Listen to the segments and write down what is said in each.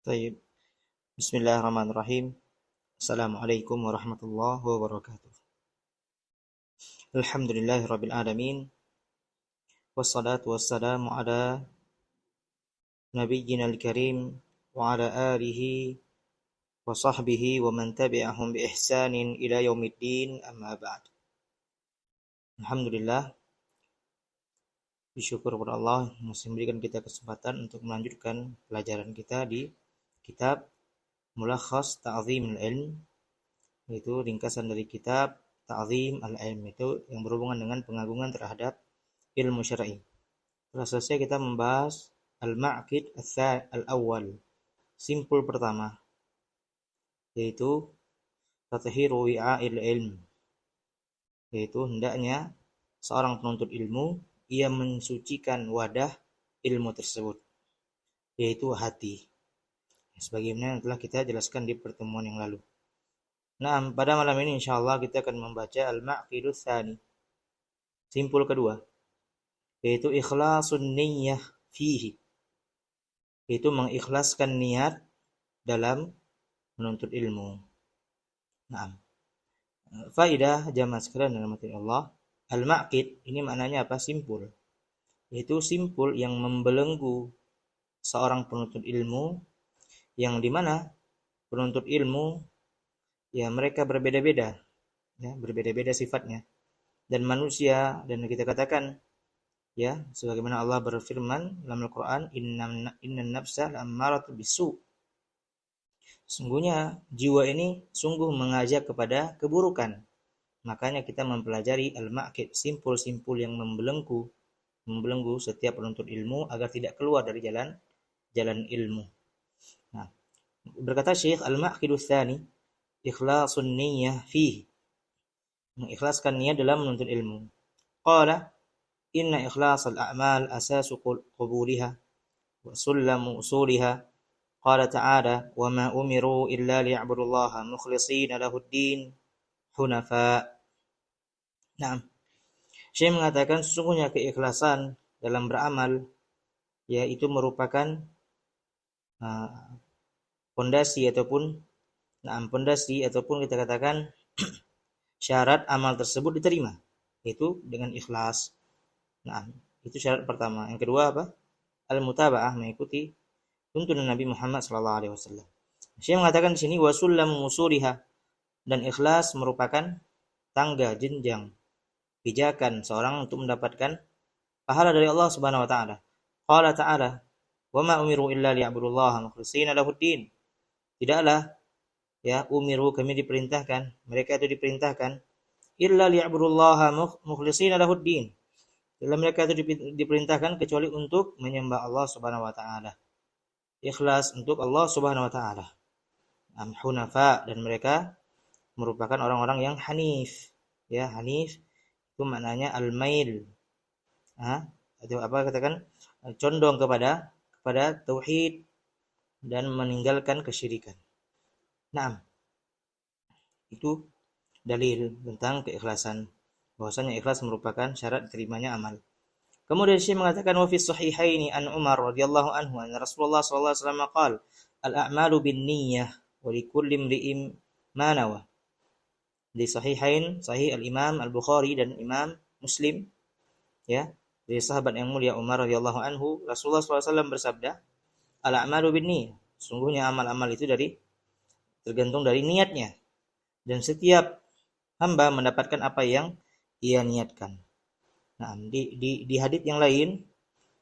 Tayyib. Bismillahirrahmanirrahim. Assalamualaikum warahmatullahi wabarakatuh. Alhamdulillahirabbil alamin. Wassalatu wassalamu ala nabiyyinal karim wa ala alihi wa sahbihi wa man tabi'ahum bi ihsanin ila yaumiddin, amma ba'd. Alhamdulillah, bersyukur kepada Allah yang masih memberikan kita kesempatan untuk melanjutkan pelajaran kita di kitab Mulakhas Ta'zim al-Ilm, yaitu ringkasan dari kitab Ta'zim al-Ilm, itu yang berhubungan dengan pengagungan terhadap ilmu syar'i. Setelah selesai kita membahas al-ma'qid al-awwal, simpul pertama, yaitu tathiru wi'a'il ilm, yaitu hendaknya seorang penuntut ilmu ia mensucikan wadah ilmu tersebut, yaitu hati, sebagaimana yang telah kita jelaskan di pertemuan yang lalu. Nah, pada malam ini insyaallah kita akan membaca al-ma'qidus tsani, simpul kedua, yaitu ikhlasun niyyah fihi, yaitu mengikhlaskan niat dalam menuntut ilmu. Nah, faidah jamaah sekalian dalam hati Allah, al-ma'qid ini maknanya apa? Simpul, yaitu simpul yang membelenggu seorang penuntut ilmu, yang dimana penuntut ilmu ya mereka berbeda-beda, ya berbeda-beda sifatnya, dan manusia, dan kita katakan ya sebagaimana Allah berfirman dalam Al-Qur'an, innan nafsa la'ammaratu bisu, sungguhnya jiwa ini sungguh mengajak kepada keburukan. Makanya kita mempelajari al-ma'qid, simpul-simpul yang membelenggu setiap penuntut ilmu agar tidak keluar dari jalan ilmu. Nah, berkata Syekh, al-ma'qidus tsani ikhlasun niyyah fihi, mengikhlaskan niat dalam menuntut ilmu. Qala inna ikhlasal a'mal asasu qubuliha wa sullamu usuliha. Qala ta'ala wa ma umiru illa liya'budullaha mukhlishina lahuddin hunafa. Nah, Syekh mengatakan sesungguhnya keikhlasan dalam beramal yaitu merupakan pondasi ataupun kita katakan syarat amal tersebut diterima, yaitu dengan ikhlas. Nah, itu syarat pertama. Yang kedua apa? Al-mutaba'ah, mengikuti tuntunan Nabi Muhammad SAW. Syekh mengatakan di sini wasullam musuliha, dan ikhlas merupakan tangga jenjang pijakan seorang untuk mendapatkan pahala dari Allah Subhanahu wa taala. Qala ta'ala wa ma umiru illa liya'budullaha mukhlishina lahuddin. Tidaklah ya umiru, kami diperintahkan, mereka itu diperintahkan, illa liya'budullaha mukhlishina lahuddin, dalam mereka itu diperintahkan kecuali untuk menyembah Allah Subhanahu wa taala, ikhlas untuk Allah Subhanahu wa taala. Hunafa, dan mereka merupakan orang-orang yang hanif. Ya, hanif itu maknanya al-mail. Atau apa katakan condong kepada tauhid dan meninggalkan kesyirikan. Nah, itu dalil tentang keikhlasan, bahwasanya ikhlas merupakan syarat diterimanya amal. Kemudian Syekh mengatakan wa fi sahihaini an Umar radhiyallahu anhu anna Rasulullah sallallahu alaihi wasallam qala al-a'malu binniyah wa likulli imri'in ma nawa. Di sahihain, sahih al-Imam Al-Bukhari dan Imam Muslim, ya, dari sahabat yang mulia Umar radhiyallahu anhu, Rasulullah sallallahu alaihi wasallam bersabda, al-a'malu binniyah, sungguhnya amal-amal itu tergantung dari niatnya, dan setiap hamba mendapatkan apa yang ia niatkan. Nah, di hadits yang lain,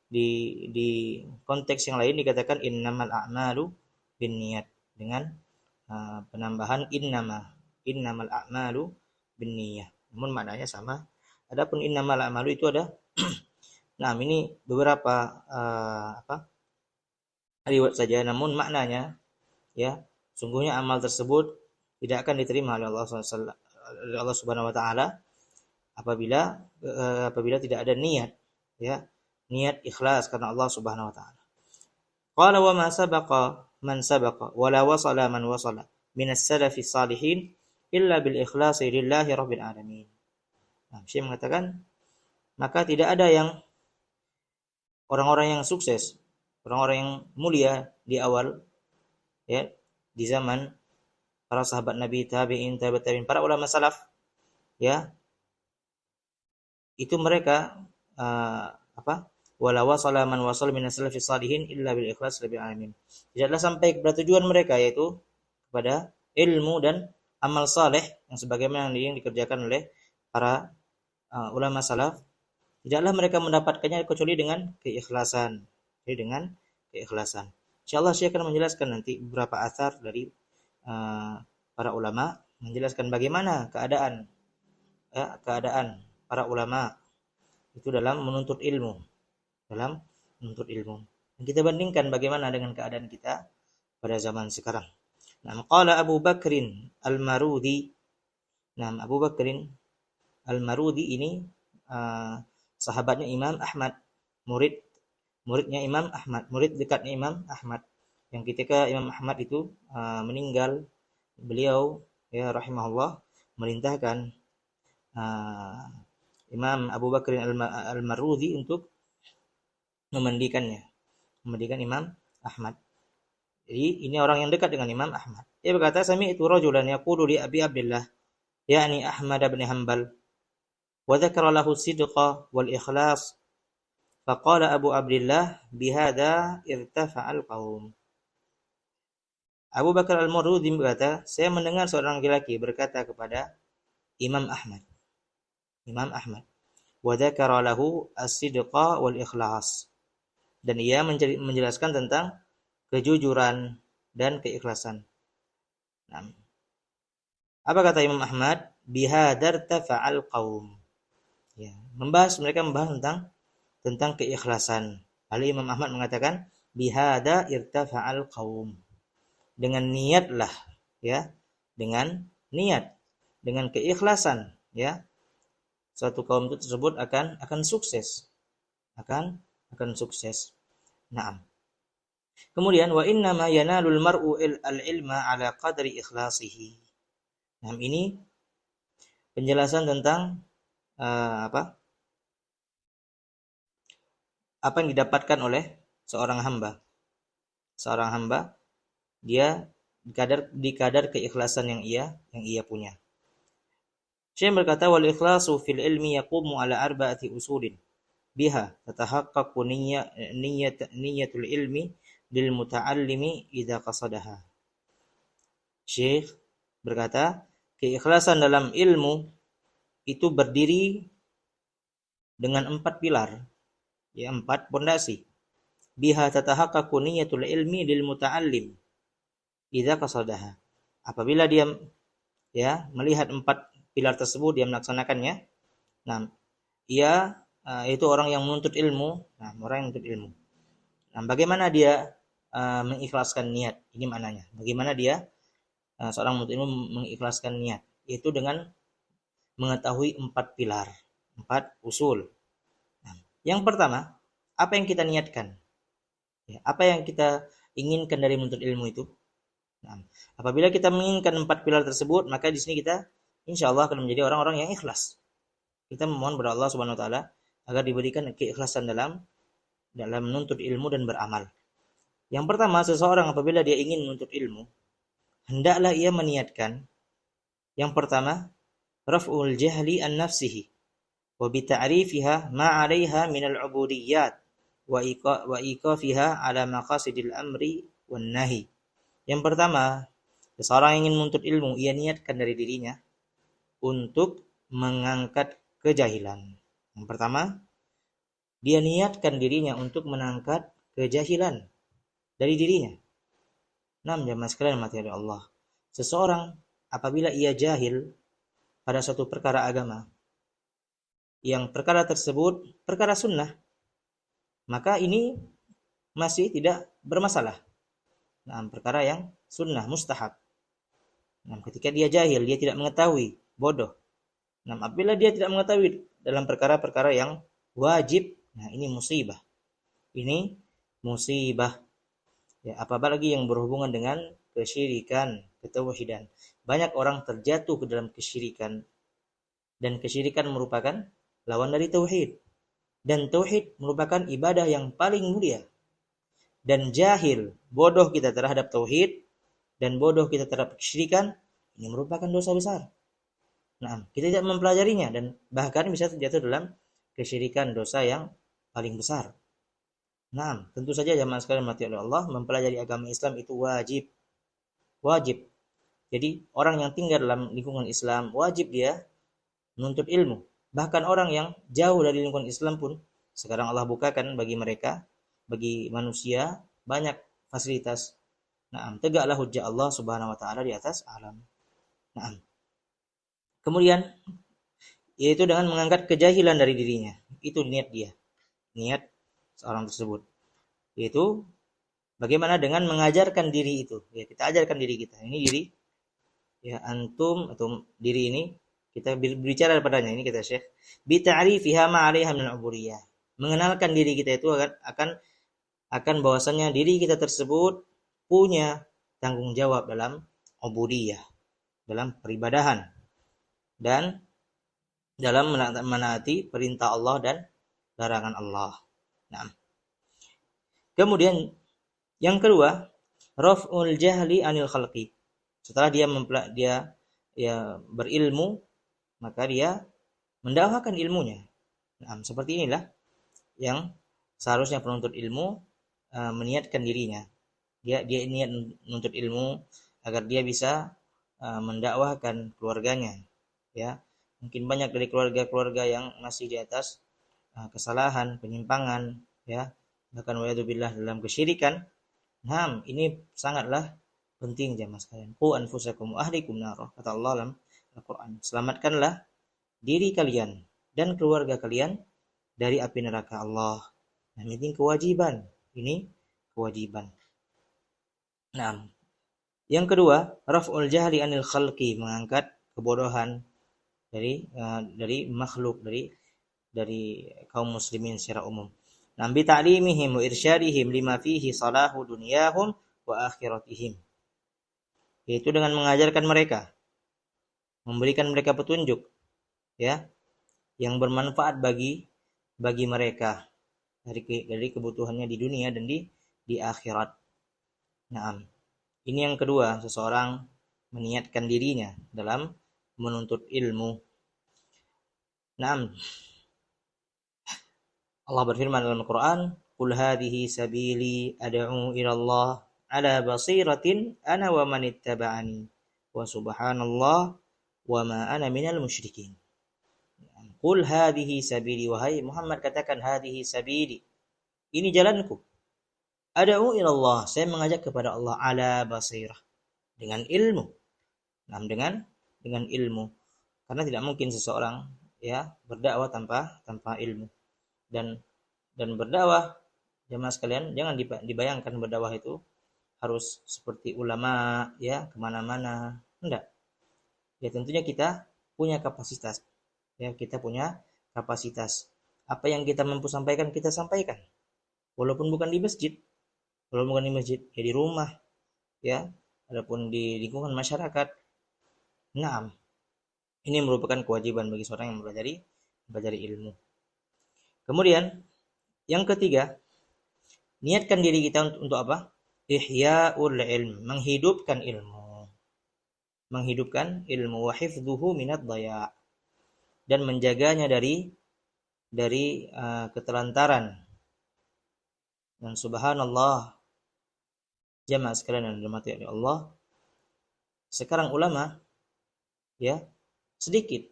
di konteks yang lain dikatakan innamal a'malu binniyat, dengan penambahan innamal a'malu binniyah, namun maknanya sama. Adapun innamal a'malu itu ada nah, ini beberapa riwayat saja, namun maknanya ya sungguhnya amal tersebut tidak akan diterima oleh Allah Subhanahu wa taala apabila tidak ada niat, ya, niat ikhlas karena Allah Subhanahu wa taala. Qala wa ma sabaqa man sabaqa wa la wasala man wasala min as-salafis salihin illa bil ikhlasi lillahi rabbil alamin. Nah, Syekh mengatakan maka tidak ada yang orang-orang yang sukses, orang-orang yang mulia di awal ya di zaman para sahabat Nabi, tabi'in, tabi'in, para ulama salaf, ya itu mereka wala wasala man wasal min as-salafi salihin illa bil ikhlas rabbil alamin. Tidaklah sampai kepada tujuan mereka, yaitu kepada ilmu dan amal saleh yang sebagaimana yang dikerjakan oleh para ulama salaf, tidaklah mereka mendapatkannya kecuali dengan keikhlasan. Jadi dengan keikhlasan. Insyaallah saya akan menjelaskan nanti beberapa athar dari para ulama menjelaskan bagaimana keadaan para ulama itu dalam menuntut ilmu, Dan kita bandingkan bagaimana dengan keadaan kita pada zaman sekarang. Nah, qala Abu Bakrin Al-Marudi. Nah, Abu Bakrin Al-Marudi ini sahabatnya Imam Ahmad, muridnya Imam Ahmad, murid dekatnya Imam Ahmad. Yang ketika Imam Ahmad itu meninggal, beliau ya rahimahullah merintahkan Imam Abu Bakr Al-Marudi untuk memandikan Imam Ahmad. Jadi ini orang yang dekat dengan Imam Ahmad. Dia berkata, sami'tu rajulan yaqulu li Abi Abdullah, yakni Ahmad bin Hanbal, wa dzakara lahu sidqa wal ikhlas. Faqala Abu Abdullah, bihadza irtafa'al qaum. Abu Bakar Al-Marudi berkata, saya mendengar seorang laki-laki berkata kepada Imam Ahmad. Wa dzakara lahu as-sidqa wal ikhlas. Dan ia menjelaskan tentang kejujuran dan keikhlasan. Nah, apa kata Imam Ahmad? Bihadar tafa'al qaum. Ya, mereka membahas tentang keikhlasan. Lalu Imam Ahmad mengatakan bihada irtafa'al qaum. Dengan niatlah, ya, dengan keikhlasan, ya, suatu kaum itu tersebut akan sukses, akan sukses. Naam. Kemudian wa inna ma yanalul mar'u al-ilma ala qadri ikhlasihi. Nah, ini penjelasan tentang apa yang didapatkan oleh seorang hamba. Dia di kadar keikhlasan yang ia punya. Syekh berkata, wal ikhlasu fil ilmi yaqumu ala arba'ati usulin biha tatahaqqaqu niyyatul ilmi lil muta'allimi idza qasadaha. Syekh berkata, keikhlasan dalam ilmu itu berdiri dengan 4 pilar, ya, 4 pondasi. Biha tatahaqqaqu niyyatul ilmi lil muta'allim idza qasadaha. Apabila dia ya melihat 4 pilar tersebut, dia melaksanakannya. Nah, ia itu orang yang menuntut ilmu. Nah, bagaimana dia mengikhlaskan niat? Ini maknanya. Bagaimana dia seorang menuntut ilmu mengikhlaskan niat? Itu dengan mengetahui 4 pilar, 4 usul. Nah, yang pertama, apa yang kita niatkan? Ya, apa yang kita inginkan dari menuntut ilmu itu? Nah, apabila kita menginginkan 4 pilar tersebut, maka di sini kita insyaallah akan menjadi orang-orang yang ikhlas. Kita memohon kepada Allah Subhanahu wa taala agar diberikan keikhlasan dalam menuntut ilmu dan beramal. Yang pertama, seseorang apabila dia ingin menuntut ilmu, hendaklah ia meniatkan yang pertama, raf'ul jahli an nafsihi wa bi ta'rifiha ma 'alaiha min al-'ubudiyyat wa iqafiha 'ala maqasidil amri wan nahi. Yang pertama, seseorang yang ingin menuntut ilmu, ia niatkan dari dirinya untuk mengangkat kejahilan. Yang pertama, dia niatkan dirinya untuk mengangkat kejahilan dari dirinya. Jamaah sekalian mati dari Allah. Seseorang apabila ia jahil pada suatu perkara agama, yang perkara tersebut perkara sunnah, maka ini masih tidak bermasalah. Perkara yang sunnah, mustahab. Ketika dia jahil, dia tidak mengetahui, bodoh. Apabila dia tidak mengetahui dalam perkara-perkara yang wajib, ini musibah. Ini musibah. Ya, apalagi yang berhubungan dengan kesyirikan, ketauhidan. Banyak orang terjatuh ke dalam kesyirikan. Dan kesyirikan merupakan lawan dari tauhid. Dan tauhid merupakan ibadah yang paling mulia. Dan jahil, bodoh kita terhadap tauhid, dan bodoh kita terhadap kesyirikan, ini merupakan dosa besar. Nah, kita tidak mempelajarinya dan bahkan bisa terjatuh dalam kesyirikan, dosa yang paling besar. Nah, tentu saja jamaah sekalian mati oleh Allah, mempelajari agama Islam itu wajib. Wajib. Jadi, orang yang tinggal dalam lingkungan Islam, wajib dia menuntut ilmu. Bahkan orang yang jauh dari lingkungan Islam pun, sekarang Allah bukakan bagi mereka, bagi manusia, banyak fasilitas. Nah, tegaklah hujjah Allah Subhanahu wa taala di atas alam. Nah, kemudian yaitu dengan mengangkat kejahilan dari dirinya. Itu niat dia. Niat seorang tersebut. Yaitu bagaimana dengan mengajarkan diri itu. Ya, kita ajarkan diri kita. Ini diri ya antum atau diri ini kita berbicara padanya, ini kita Syekh bi ta'rifiha ma 'alaiha min al-'ubudiyah. Mengenalkan diri kita itu akan bahwasannya diri kita tersebut punya tanggung jawab dalam ubudiyah, dalam peribadahan dan dalam menaati perintah Allah dan larangan Allah. Nah, kemudian yang kedua, raf'ul jahli 'anil khalqi. Setelah dia berilmu, maka dia mendakwahkan ilmunya. Nah, seperti inilah yang seharusnya penuntut ilmu meniatkan dirinya. Dia niat menuntut ilmu agar dia bisa mendakwahkan keluarganya. Ya, mungkin banyak dari keluarga-keluarga yang masih di atas kesalahan, penyimpangan, ya, bahkan wa'udzubillah dalam kesyirikan. Nah, ini sangatlah penting jemaah sekalian. Qu anfusakum wa ahlikum nar. Kata Allah dalam Al-Qur'an, selamatkanlah diri kalian dan keluarga kalian dari api neraka Allah. Nah, ini kewajiban. Ini kewajiban. Nah, yang kedua, raf'ul jahli 'anil khalqi, mengangkat kebodohan dari makhluk, dari kaum muslimin secara umum. Nah, bi ta'limihim wa irsyadihim lima fihi salahu dunyahum wa akhiratihim. Yaitu dengan mengajarkan mereka, memberikan mereka petunjuk, ya, yang bermanfaat bagi mereka dari kebutuhannya di dunia dan di akhirat. Nah, ini yang kedua, seseorang meniatkan dirinya dalam menuntut ilmu. Nah, Allah berfirman dalam Al-Quran, "Qul hadhihi sabili ad'u ila Allah ala basiratin ana wa man ittaba'ani wa subhanallah wa ma ana minal musyrikin." Qul hadhihi sabili, wahai Muhammad katakan hadhihi sabili, ini jalanku. Ad'u ila Allah, saya mengajak kepada Allah ala basirah, dengan ilmu. Nah, dengan ilmu. Karena tidak mungkin seseorang ya berdakwah tanpa ilmu. Dan berdakwah jemaah sekalian, jangan dibayangkan berdakwah itu harus seperti ulama ya kemana-mana. Enggak. Ya tentunya kita punya kapasitas. Ya, kita punya kapasitas. Apa yang kita mampu sampaikan, kita sampaikan. Walaupun bukan di masjid. Walaupun bukan di masjid, ya di rumah. Ya, adapun di lingkungan masyarakat. Nah, ini merupakan kewajiban bagi seorang yang mempelajari ilmu. Kemudian, yang ketiga, niatkan diri kita untuk apa? Ihya'ul ilm, menghidupkan ilmu. Menghidupkan ilmu, wa hifdzuhu minad dhaya', dan menjaganya dari ketelantaran. Dan subhanallah, jamaah sekalian yang dirahmati oleh Allah, sekarang ulama ya sedikit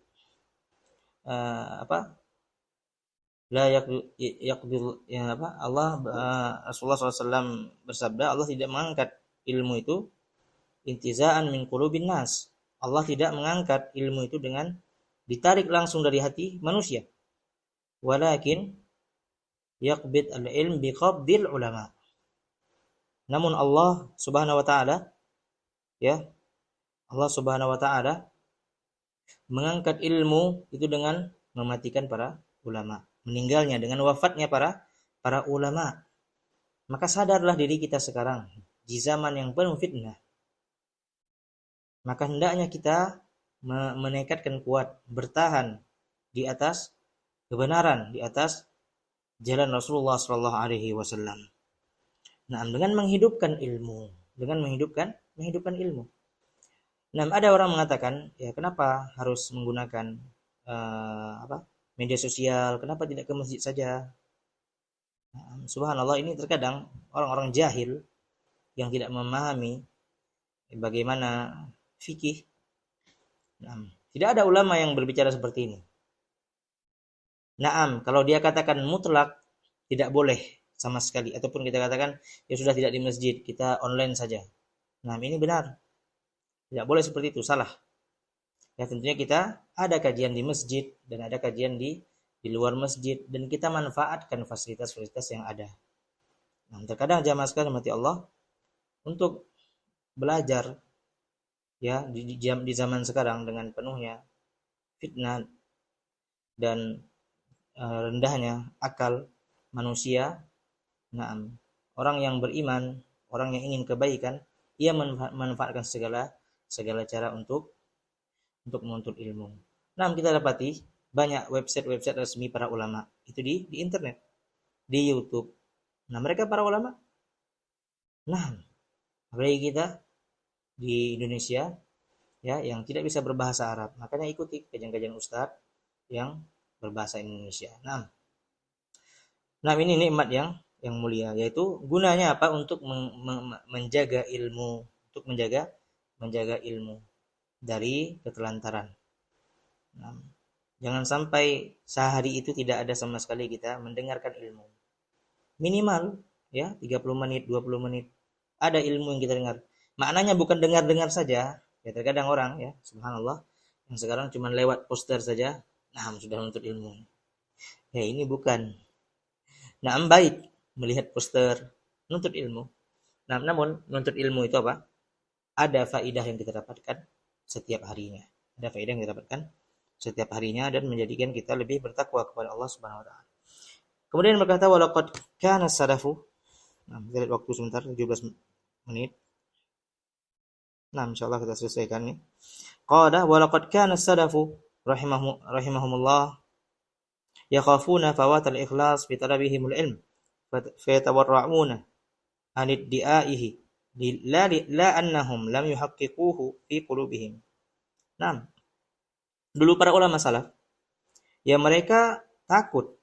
la yaqbil ya apa Allah Rasulullah SAW bersabda, Allah tidak mengangkat ilmu itu intiza'an min qulubin nas. Allah tidak mengangkat ilmu itu dengan ditarik langsung dari hati manusia. Walakin yaqbid al-ilm biqabdil ulama. Namun Allah Subhanahu wa taala ya, Allah Subhanahu wa taala mengangkat ilmu itu dengan mematikan para ulama, meninggalnya dengan wafatnya para ulama. Maka sadarlah diri kita sekarang di zaman yang penuh fitnah. Maka hendaknya kita menekadkan kuat, bertahan di atas kebenaran, di atas jalan Rasulullah sallallahu alaihi wasallam. Nah, dengan menghidupkan ilmu, dengan menghidupkan ilmu. Nah, ada orang mengatakan, ya kenapa harus menggunakan media sosial? Kenapa tidak ke masjid saja? Nah, subhanallah, ini terkadang orang-orang jahil yang tidak memahami bagaimana fikih. Nah, tidak ada ulama yang berbicara seperti ini. Naam, kalau dia katakan mutlak tidak boleh sama sekali, ataupun kita katakan ya sudah tidak di masjid, kita online saja. Nah, ini benar. Tidak boleh seperti itu, salah. Ya tentunya kita ada kajian di masjid dan ada kajian di luar masjid dan kita manfaatkan fasilitas-fasilitas yang ada. Nah, terkadang jamaah sekalian mati Allah untuk belajar ya di zaman sekarang dengan penuhnya fitnah dan rendahnya akal manusia. Nah, orang yang beriman, orang yang ingin kebaikan, ia memanfaatkan segala cara untuk menuntut ilmu. Nah, kita dapati banyak website resmi para ulama itu di internet, di YouTube. Nah, mereka para ulama. Nah, apalagi kita di Indonesia ya yang tidak bisa berbahasa Arab, makanya ikuti kajian-kajian ustadz yang berbahasa Indonesia. Nah, ini nikmat yang mulia, yaitu gunanya apa? Untuk menjaga ilmu, untuk menjaga ilmu dari ketelantaran. Nah, jangan sampai sehari itu tidak ada sama sekali kita mendengarkan ilmu. Minimal ya 30 menit, 20 menit ada ilmu yang kita dengar. Maknanya bukan dengar-dengar saja. Ya terkadang orang ya, subhanallah, yang sekarang cuma lewat poster saja, nah sudah menuntut ilmu. Ya ini bukan. Nah, baik melihat poster, menuntut ilmu. Nah, namun menuntut ilmu itu apa? Ada faidah yang kita dapatkan setiap harinya. Ada faidah yang kita dapatkan setiap harinya dan menjadikan kita lebih bertakwa kepada Allah Subhanahu wa taala. Kemudian berkata walaqad kana salafu. Nah, kita lihat waktu sebentar 17 menit. Nah, insyaallah kita selesaikan nih. Qala walaqad kana salafu rahimahumullah yakhafuna fawatal ikhlas fi talabihimul ilm fayatawarra'una an iddi'aihi la annahum lam yuhaqqiquhu fi qulubihim. Nah, dulu para ulama salaf ya mereka takut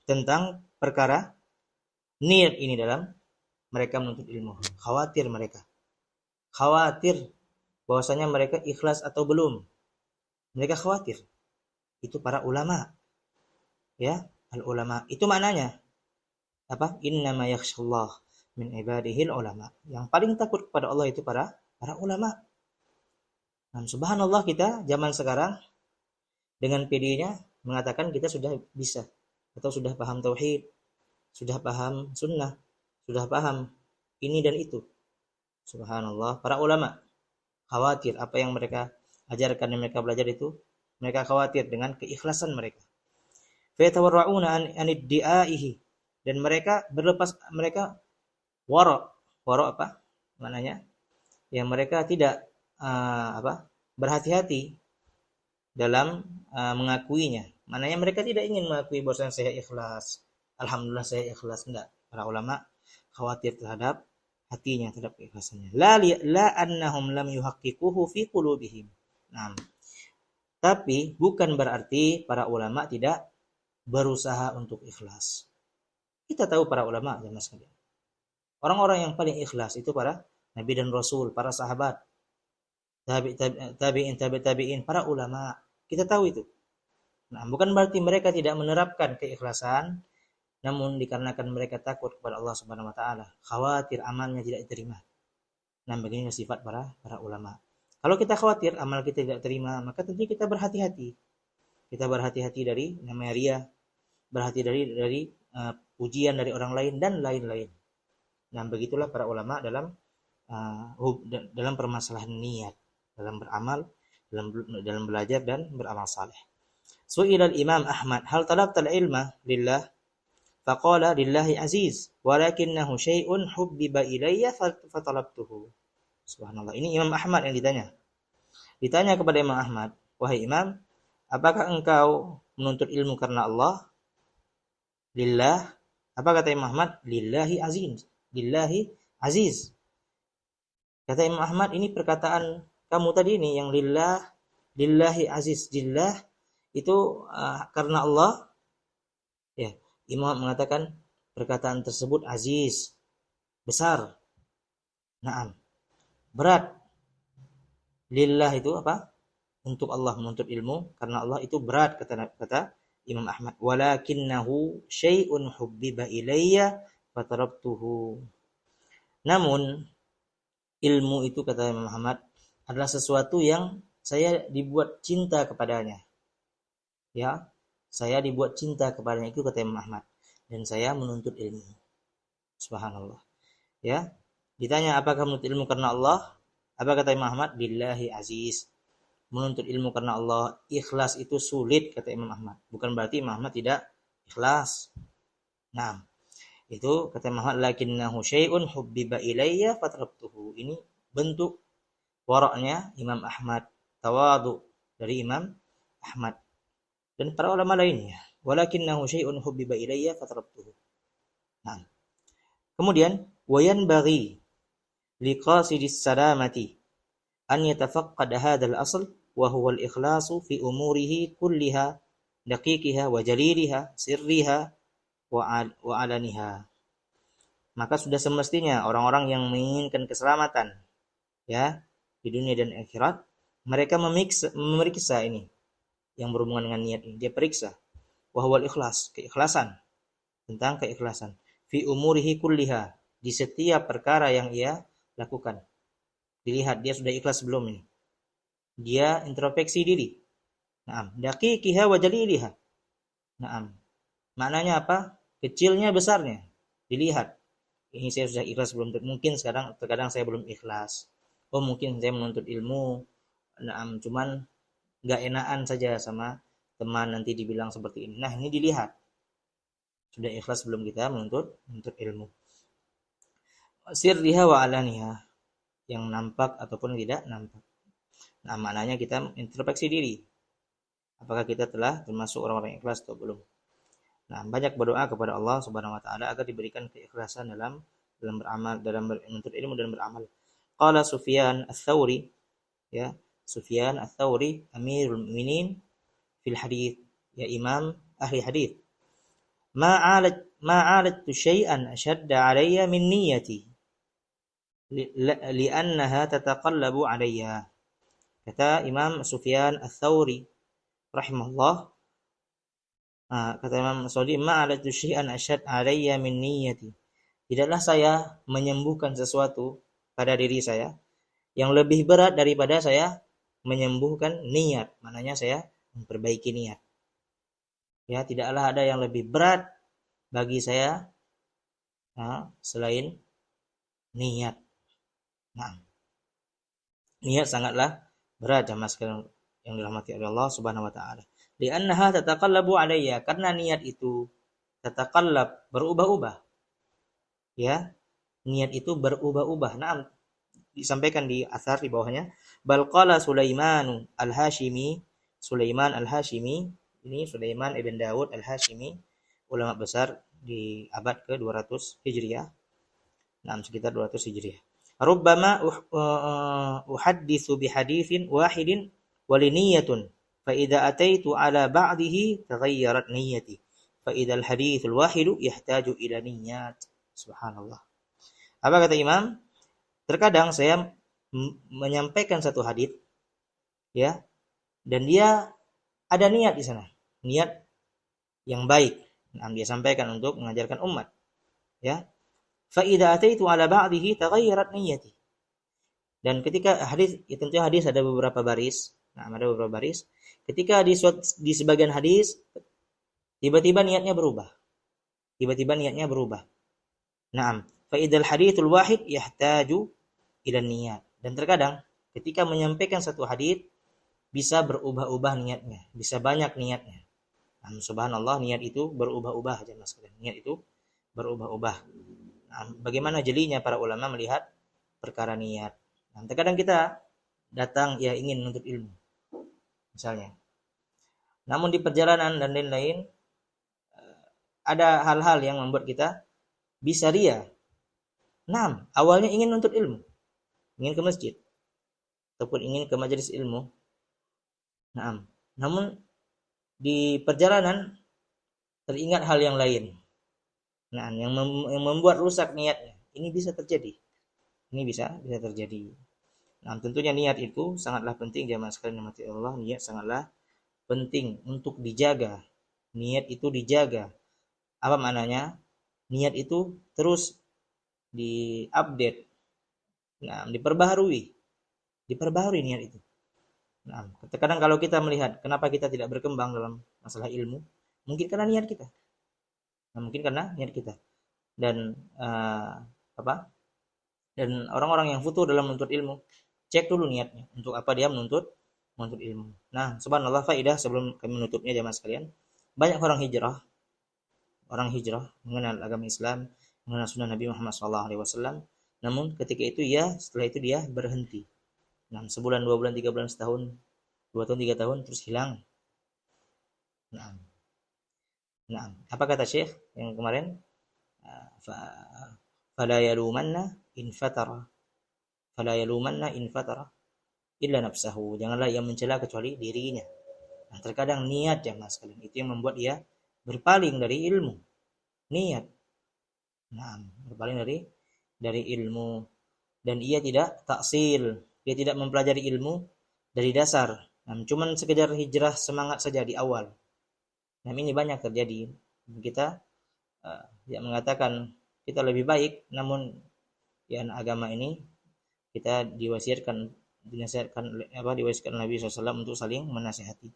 tentang perkara niat ini dalam mereka menuntut ilmu. Khawatir bahwasanya mereka ikhlas atau belum. Mereka khawatir. Itu para ulama. Ya, al-ulama. Itu maknanya apa? Innama yakhshallah min ibadihil ulama. Yang paling takut kepada Allah itu para ulama. Nah, subhanallah kita zaman sekarang dengan PD-nya mengatakan kita sudah bisa atau sudah paham tauhid, sudah paham sunnah, sudah paham ini dan itu. Subhanallah, para ulama khawatir apa yang mereka ajarkan dan mereka belajar itu, mereka khawatir dengan keikhlasan mereka. Fayatawarra'una an iddi'aihi, dan mereka wara apa? Maknanya ya mereka tidak berhati-hati dalam mengakuinya. Maknanya mereka tidak ingin mengakui bahwa saya ikhlas. Alhamdulillah saya ikhlas. Enggak. Para ulama khawatir terhadap hatinya, terhadap keikhlasannya. La annahum lam yuhaqqiquhu fi qulubihim. Nah, tapi bukan berarti para ulama tidak berusaha untuk ikhlas. Kita tahu para ulama zaman sekalian. Orang-orang yang paling ikhlas itu para nabi dan rasul, para sahabat, tabi'in, para ulama. Kita tahu itu. Nah, bukan berarti mereka tidak menerapkan keikhlasan, namun dikarenakan mereka takut kepada Allah Subhanahu wa taala, khawatir amalnya tidak diterima. Nah, begini sifat para ulama. Kalau kita khawatir amal kita tidak terima, maka tentu kita berhati-hati. Kita berhati-hati dari namanya riya, berhati-hati dari pujian dari orang lain dan lain-lain. Nah, begitulah para ulama dalam permasalahan niat, dalam beramal, dalam belajar dan beramal saleh. Su'ila al-Imam Ahmad, hal talabta al-ilma lillah? Faqala lillahi aziz, walakinnahu syai'un hubbiba ilayya fatalabtuhu. Subhanallah. Ini Imam Ahmad yang ditanya. Ditanya kepada Imam Ahmad, wahai Imam, apakah engkau menuntut ilmu karena Allah? Lillah. Apa kata Imam Ahmad? Lillahi aziz. Lillahi aziz. Kata Imam Ahmad, ini perkataan kamu tadi ini yang lillahi aziz, lillah itu karena Allah, ya. Imam mengatakan perkataan tersebut aziz, besar. Naam, berat. Lillah itu apa? Untuk Allah, menuntut ilmu karena Allah itu berat, kata Imam Ahmad. Walakinnahu syai'un hubbiba ilayya fatarabtuhu. Namun ilmu itu, kata Imam Ahmad, adalah sesuatu yang saya dibuat cinta kepadanya. Ya, saya dibuat cinta kepadanya, itu kata Imam Ahmad. Dan saya menuntut ilmu. Subhanallah. Ya, ditanya apakah menuntut ilmu karena Allah? Apa kata Imam Ahmad? Lillahi aziz. Menuntut ilmu karena Allah, ikhlas itu sulit, kata Imam Ahmad. Bukan berarti Imam Ahmad tidak ikhlas. Nah, itu kata Imam Ahmad, lakinnahu syai'un hubbiba ilayya fatarabtuhu. Ini bentuk waraknya Imam Ahmad, tawadhu dari Imam Ahmad dan para ulama lainnya. Walakinnahu syai'un hubbiba ilayya fatarabtuhu. Nah, kemudian wayan bagi liqasidis salamati an yatafaqqad hadzal asl wa huwa al-ikhlasu fi umurihi kulliha daqiqiha wa jaliliha sirriha wa alaniha. Maka sudah semestinya orang-orang yang menginginkan keselamatan, ya, di dunia dan akhirat, mereka memeriksa ini yang berhubungan dengan niat ini. Dia periksa wa huwa al-ikhlas, keikhlasan, tentang keikhlasan fi umurihi kulliha, di setiap perkara yang ia lakukan. Dilihat dia sudah ikhlas belum ini. Dia introspeksi diri. Naam, daqiqiha wa jaliliha. Naam. Maknanya apa? Kecilnya, besarnya. Dilihat. Ini saya sudah ikhlas belum? Mungkin terkadang saya belum ikhlas. Oh, mungkin saya menuntut ilmu. Naam, cuman enggak enakan saja sama teman, nanti dibilang seperti ini. Nah, ini dilihat. Sudah ikhlas belum kita menuntut ilmu. Sirriha wa alaniha. Yang nampak ataupun tidak nampak. Nah, maknanya kita introspeksi diri. Apakah kita telah termasuk orang-orang ikhlas atau belum? Nah, banyak berdoa kepada Allah Subhanahu wa taala agar diberikan keikhlasan dalam beramal, dalam menuntut ilmu dan beramal. Qala Sufyan Ats-Tsauri, ya, Sufyan Ats-Tsauri Amirul Mukminin fil hadits, ya, imam ahli hadits. Ma'aladtu syai'an ashadda 'alayya min niyyati li'annaha tataqallabu 'alayya. Kata Imam Sufyan Ats-Tsauri rahimahullah, kata Imam Sudi, ma'alatu syai'an asyad 'alayya min niyyati. Tidaklah saya menyembuhkan sesuatu pada diri saya yang lebih berat daripada saya menyembuhkan niat. Maknanya saya memperbaiki niat. Ya, tidaklah ada yang lebih berat bagi saya selain niat. Nah, niat sangatlah berat, jamaah sekalian yang dirahmati oleh Allah Subhanahu wa taala. Li'annaha tataqallabu 'alayya, karena niat itu tataqallab, berubah-ubah. Ya, niat itu berubah-ubah. Nah, disampaikan di athar di bawahnya, bal qala Sulaiman al-Hashimi, ini Sulaiman ibn Daud al-Hashimi, ulama besar di abad ke-200 Hijriah. Nah, sekitar 200 Hijriah. Rubbama uhadditsu bihaditsin wahidin wa li niyyatun fa idza ataitu ala ba'dihi taghayyarat niyyati fa idza al-haditsul wahidu yahtaju ila niyyat. Subhanallah. Apa kata Imam? Terkadang saya menyampaikan satu hadits, ya, dan dia ada niat di sana, niat yang baik. Nah, dia sampaikan untuk mengajarkan umat, ya. Fa idza ataitu ala ba'dihi taghayyarat niyyati. Dan ketika hadis, ya tentunya hadis ada beberapa baris. Nah, ada beberapa baris. Ketika di sebagian hadis tiba-tiba niatnya berubah. Naam, fa idzal haditsul wahid yahtaju ila niyyat. Dan terkadang ketika menyampaikan satu hadis bisa berubah-ubah niatnya, bisa banyak niatnya. Nah, subhanallah, niat itu berubah-ubah jemaah sekalian. Niat itu berubah-ubah. Nah, bagaimana jelinya para ulama melihat perkara niat. Nah, terkadang kita datang ya ingin menuntut ilmu, misalnya. Namun di perjalanan dan lain-lain ada hal-hal yang membuat kita bisa ria. Nah, awalnya ingin menuntut ilmu. ingin ke masjid ataupun ingin ke majelis ilmu. Nah, namun di perjalanan teringat hal yang lain. Nah, yang membuat rusak niatnya. Ini bisa terjadi. Ini bisa terjadi. Nah, tentunya niat itu sangatlah penting jamaah sekalian mati Allah. Niat sangatlah penting untuk dijaga. Niat itu dijaga. Apa maknanya? Niat itu terus diupdate. Nah, diperbaharui niat itu. Nah, kadang kalau kita melihat kenapa kita tidak berkembang dalam masalah ilmu, mungkin karena niat kita. Dan dan orang-orang yang futuh dalam menuntut ilmu, cek dulu niatnya untuk apa dia menuntut ilmu. Nah, subhanallah, faedah sebelum kami menutupnya jamaah sekalian, banyak orang hijrah mengenal agama Islam, mengenal sunnah Nabi Muhammad SAW. Namun ketika itu setelah itu dia berhenti. Nah, sebulan, 2 bulan, 3 bulan, setahun, 2 tahun, 3 tahun, terus hilang. Nah, apa kata Syekh yang kemarin? Fala yalumanna in fatara illa nafsahu. Janganlah ia mencela kecuali dirinya. Nah, terkadang niat jamaah sekalian itu yang membuat dia berpaling dari ilmu. Niat. Nah, berpaling dari ilmu, dan ia tidak taksil, dia tidak mempelajari ilmu dari dasar. Nah, cuman sekedar hijrah semangat saja di awal. Nah, ini banyak terjadi. Kita mengatakan kita lebih baik, namun agama ini kita dinasihatkan Nabi SAW untuk saling menasihati.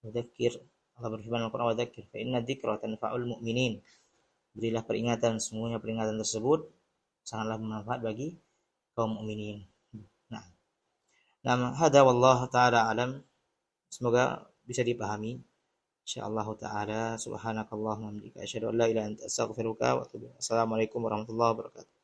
Wadzakir, Allah berfirman dalam Al-Quran, wadzakir fa inna dzikra tanfa'ul mu'minin. Berilah peringatan, sesungguhnya peringatan tersebut sangatlah bermanfaat bagi kaum mukminin. Nah, hada wallahu taala alam. Semoga bisa dipahami. Insyaallah taala, subhanakallahumma wa bihamdika asyhadu an la ilaha illa anta astaghfiruka wa atubu ilaik. Assalamualaikum warahmatullahi wabarakatuh.